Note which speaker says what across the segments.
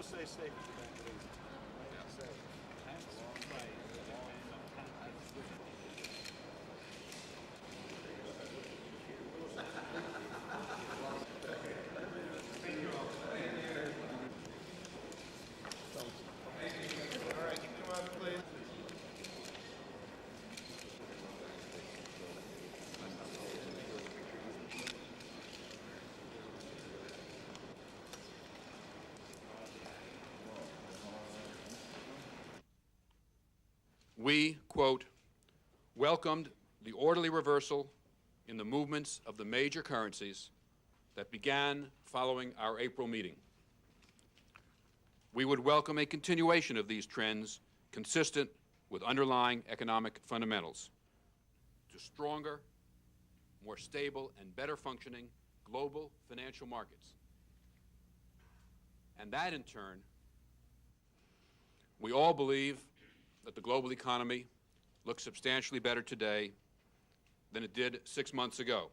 Speaker 1: stay safe as you back it easy. Yeah. Safe. That's right.
Speaker 2: All right, come up, please.
Speaker 3: We, quote, welcomed the orderly reversal in the movements of the major currencies that began following our April meeting. We would welcome a continuation of these trends consistent with underlying economic fundamentals to stronger, more stable, and better functioning global financial markets. And that, in turn, we all believe that the global economy looks substantially better today than it did 6 months ago.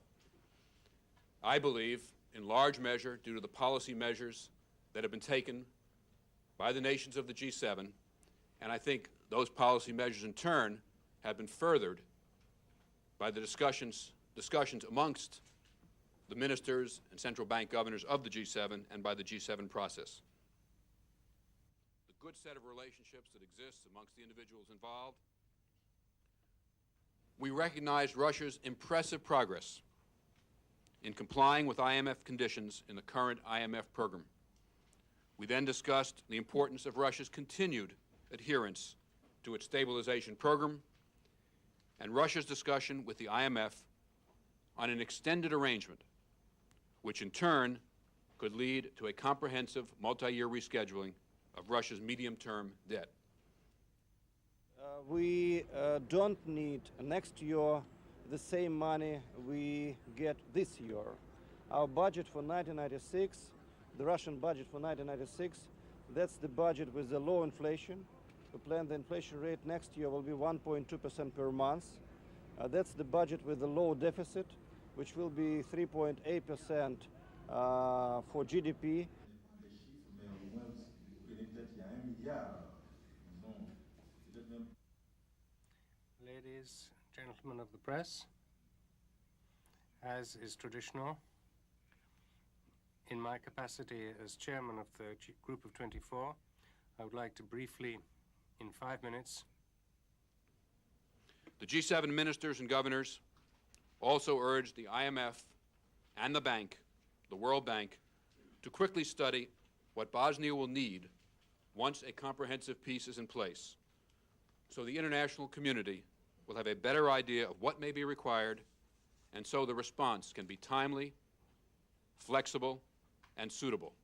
Speaker 3: I believe, in large measure, due to the policy measures that have been taken by the nations of the G7, and I think those policy measures in turn have been furthered by the discussions amongst the ministers and central bank governors of the G7 and by the G7 process. The good set of relationships that exists amongst the individuals involved. We recognized Russia's impressive progress in complying with IMF conditions in the current IMF program. We then discussed the importance of Russia's continued adherence to its stabilization program and Russia's discussion with the IMF on an extended arrangement, which in turn could lead to a comprehensive multi-year rescheduling of Russia's medium-term debt.
Speaker 4: We don't need next year the same money we get this year. Our budget for 1996, the Russian budget for 1996, that's the budget with the low inflation. We plan the inflation rate next year will be 1.2% per month. That's the budget with the low deficit, which will be 3.8% for GDP.
Speaker 5: Ladies, gentlemen of the press, as is traditional, in my capacity as chairman of the Group of 24, I would like to briefly, in 5 minutes.
Speaker 3: The G7 ministers and governors also urged the IMF and the bank, the World Bank, to quickly study what Bosnia will need once a comprehensive peace is in place, so the international community will have a better idea of what may be required, and so the response can be timely, flexible, and suitable.